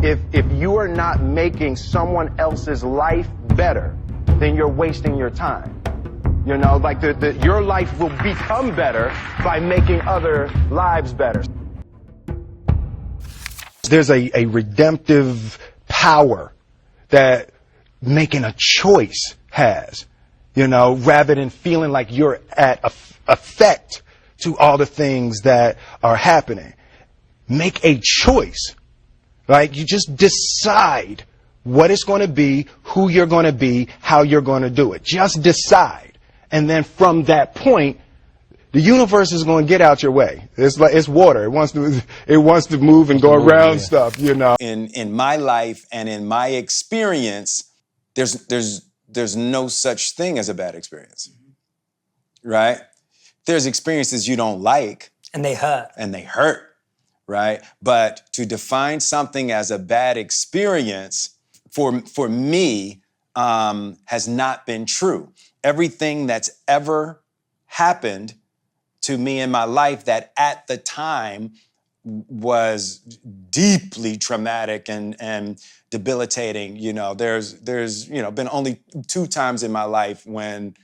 If you are not making someone else's life better, then you're wasting your time. You know, like your life will become better by making other lives better. There's a redemptive power that making a choice has, you know, rather than feeling like you're at effect to all the things that are happening. Make a choice. Right? You just decide what it's going to be, who you're going to be, how you're going to do it. Just decide. And then from that point, the universe is going to get out your way. It's water. It wants to move and go around stuff, you know. In my life and in my experience, there's no such thing as a bad experience. Right? There's experiences you don't like. And they hurt. Right? But to define something as a bad experience for me has not been true. Everything that's ever happened to me in my life that at the time was deeply traumatic and debilitating. You know, there's you know been only 2 times in my life when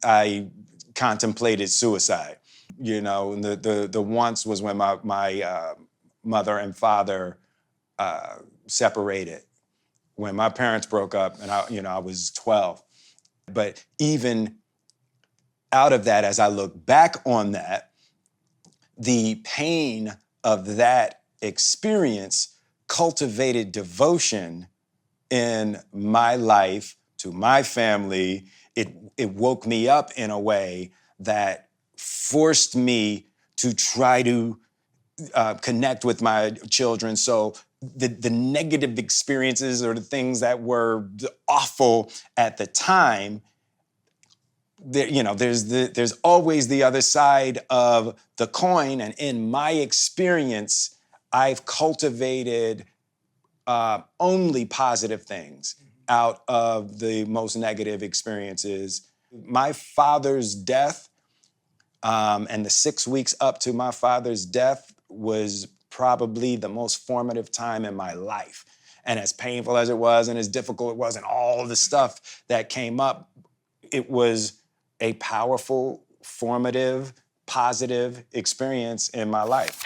I contemplated suicide. You know, and the once was when my mother and father separated, when my parents broke up, and I was 12. But even out of that, as I look back on that, the pain of that experience cultivated devotion in my life to my family. It woke me up in a way that forced me to try to connect with my children. So the negative experiences or the things that were awful at the time, there's always the other side of the coin. And in my experience, I've cultivated only positive things out of the most negative experiences. My father's death, and the 6 weeks up to my father's death was probably the most formative time in my life. And as painful as it was and as difficult it was and all the stuff that came up, it was a powerful, formative, positive experience in my life.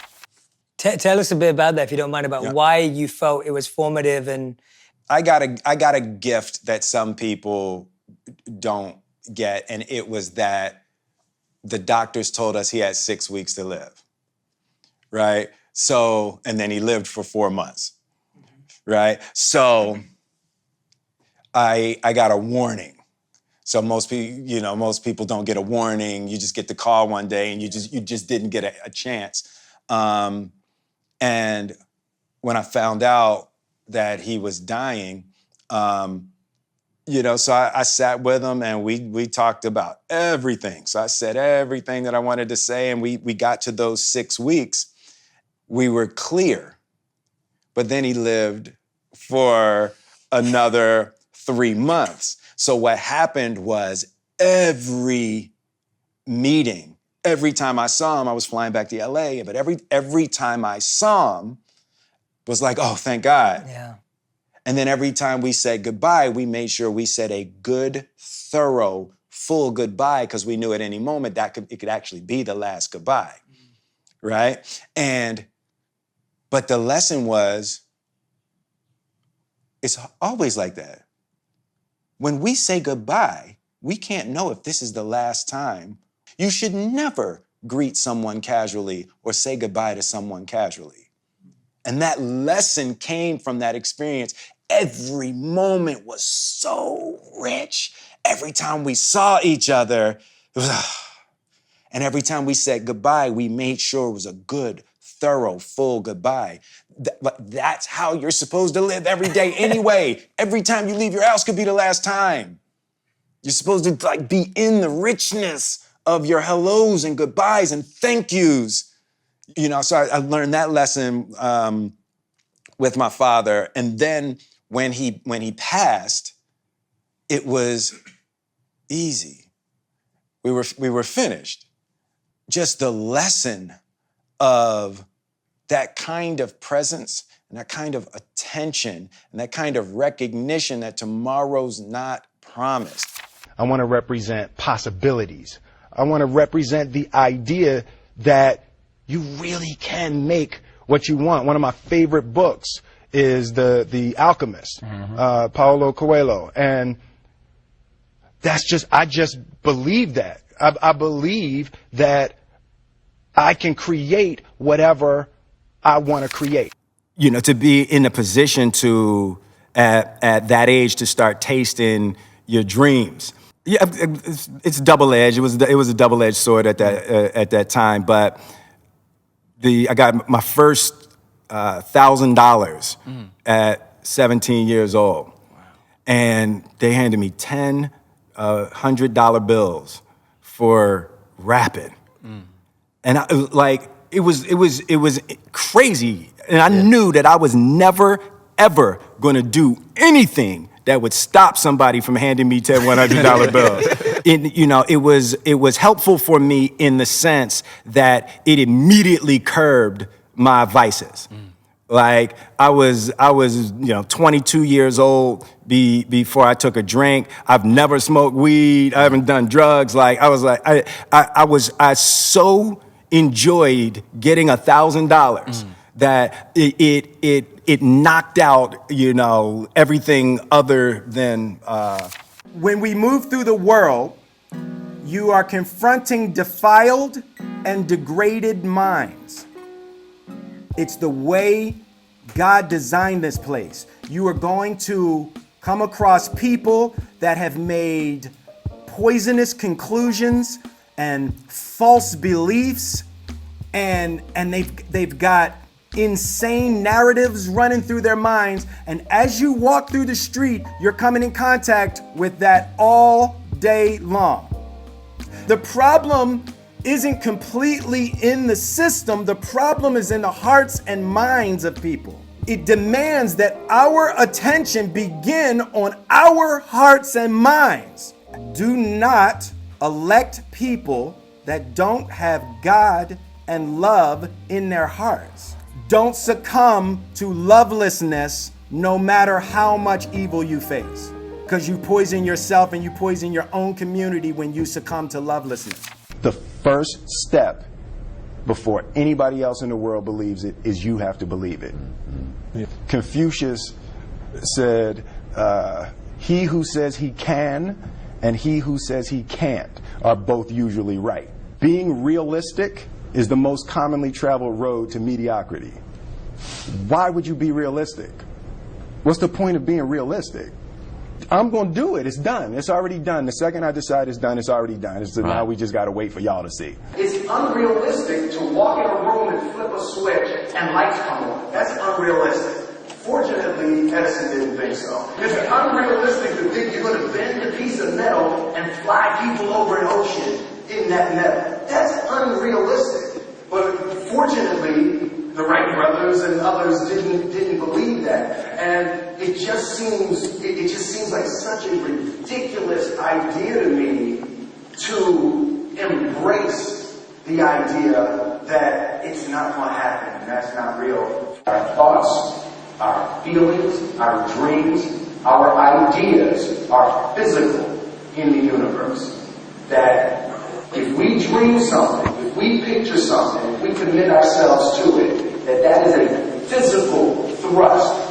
Tell us a bit about that, if you don't mind, about why you felt it was formative. And I got a gift that some people don't get, and it was that the doctors told us he had 6 weeks to live, right? So, and then he lived for 4 months, right? So I got a warning. So most people don't get a warning. You just get the call one day and you just didn't get a chance. And when I found out that he was dying, so I sat with him and we talked about everything. So I said everything that I wanted to say, and we got to those 6 weeks. We were clear. But then he lived for another 3 months. So what happened was every meeting, every time I saw him, I was flying back to LA, but every time I saw him was like, oh, thank God. Yeah. And then every time we said goodbye, we made sure we said a good, thorough, full goodbye, because we knew at any moment it could actually be the last goodbye, right? But the lesson was, it's always like that. When we say goodbye, we can't know if this is the last time. You should never greet someone casually or say goodbye to someone casually. And that lesson came from that experience. Every moment was so rich. Every time we saw each other, and every time we said goodbye, we made sure it was a good, thorough, full goodbye. But that's how you're supposed to live every day anyway. Every time you leave your house could be the last time. You're supposed to be in the richness of your hellos and goodbyes and thank yous. So I learned that lesson with my father. And then when he passed, it was easy. We were finished. Just the lesson of that kind of presence, and that kind of attention and that kind of recognition that tomorrow's not promised. I want to represent possibilities. I want to represent the idea that you really can make what you want. One of my favorite books is The Alchemist, Paulo Coelho. And I just believe that. I believe that I can create whatever I want to create. You know, to be in a position to, at that age, to start tasting your dreams. Yeah, it's double-edged. It was a double-edged sword at that time. But I got my first $1,000 at 17 years old, and they handed me 10 $100 bills for rapping, and it was crazy. And I knew that I was never ever going to do anything that would stop somebody from handing me 10 $100 bills. And, you know, it was helpful for me in the sense that it immediately curbed my vices. Like I was 22 years old before I took a drink. I've never smoked weed. I haven't done drugs. I so enjoyed getting $1,000 that it knocked out, you know, everything other than. When we move through the world, you are confronting defiled and degraded minds. It's the way God designed this place. You are going to come across people that have made poisonous conclusions and false beliefs, and they've got insane narratives running through their minds. And as you walk through the street, you're coming in contact with that all day long. The problem isn't completely in the system. The problem is in the hearts and minds of people. It demands that our attention begin on our hearts and minds. Do not elect people that don't have God and love in their hearts. Don't succumb to lovelessness no matter how much evil you face, because you poison yourself and you poison your own community when you succumb to lovelessness. The first step before anybody else in the world believes it is you have to believe it. Confucius said, he who says he can and he who says he can't are both usually right. Being realistic is the most commonly traveled road to mediocrity. Why would you be realistic? What's the point of being realistic? I'm going to do it. It's done. It's already done. The second I decide it's done, it's already done. So now we just got to wait for y'all to see. It's unrealistic to walk in a room and flip a switch and lights come on. That's unrealistic. Fortunately, Edison didn't think so. It's unrealistic to think you're going to bend a piece of metal and fly people over an ocean in that metal. That's unrealistic. But fortunately, the Wright brothers and others didn't believe that. And it just seems like such a ridiculous idea to me to embrace the idea that it's not going to happen and that's not real. Our thoughts, our feelings, our dreams, our ideas are physical in the universe. That if we dream something, if we picture something, if we commit ourselves to it, that is a physical thrust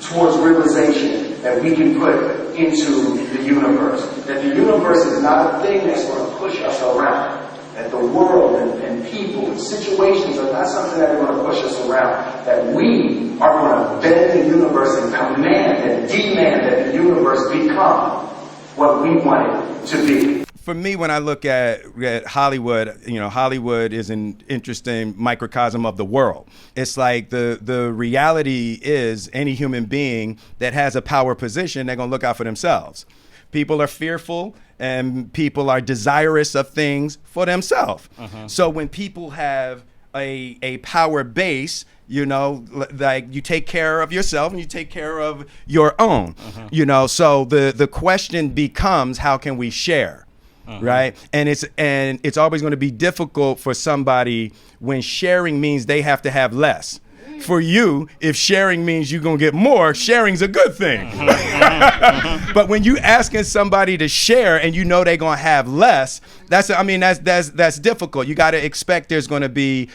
towards realization that we can put into the universe. That the universe is not a thing that's going to push us around. That the world and people and situations are not something that are going to push us around. That we are going to bend the universe and command and demand that the universe become what we want it to be. For me, when I look at Hollywood, you know, Hollywood is an interesting microcosm of the world. It's like the reality is any human being that has a power position, they're going to look out for themselves. People are fearful and people are desirous of things for themselves. So when people have a power base, you know, like you take care of yourself and you take care of your own, you know, so the question becomes, how can we share? Right. And it's always going to be difficult for somebody when sharing means they have to have less. for you, if sharing means you're going to get more, sharing's a good thing. But when you asking somebody to share and you know they're going to have less, that's difficult. You got to expect there's going to be,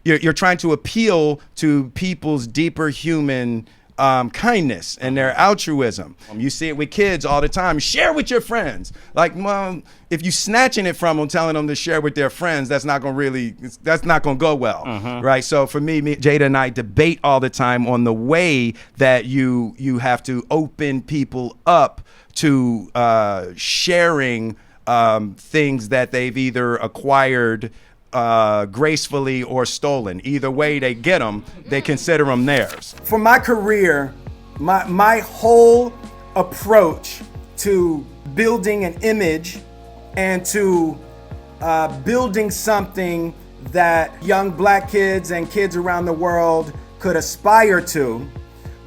you're trying to appeal to people's deeper human kindness and their altruism. You see it with kids all the time. Share with your friends. Like, well, if you snatching it from them, telling them to share with their friends, that's not going to go well, right? So for me, Jada and I debate all the time on the way that you have to open people up to sharing things that they've either acquired gracefully or stolen. Either way they get them, they consider them theirs. For my career, my whole approach to building an image and to building something that young black kids and kids around the world could aspire to,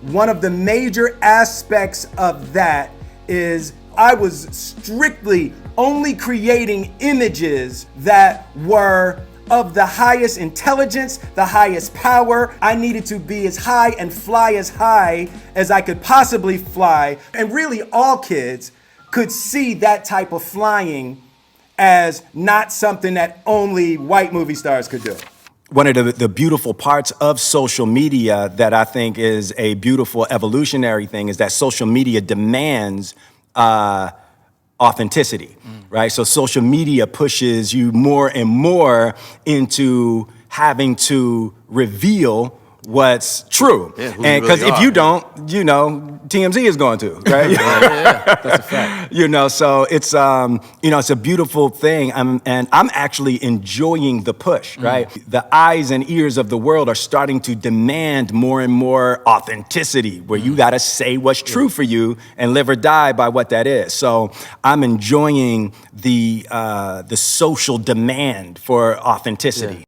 one of the major aspects of that is I was strictly only creating images that were of the highest intelligence, the highest power. I needed to be as high and fly as high as I could possibly fly. And really all kids could see that type of flying as not something that only white movie stars could do. One of the beautiful parts of social media that I think is a beautiful evolutionary thing is that social media demands authenticity, right? So social media pushes you more and more into having to reveal what's true. Yeah, and because if you don't, TMZ is going to, right? Yeah, that's a fact. So it's it's a beautiful thing. And I'm actually enjoying the push, right? The eyes and ears of the world are starting to demand more and more authenticity, where you got to say what's true for you and live or die by what that is. So I'm enjoying the social demand for authenticity.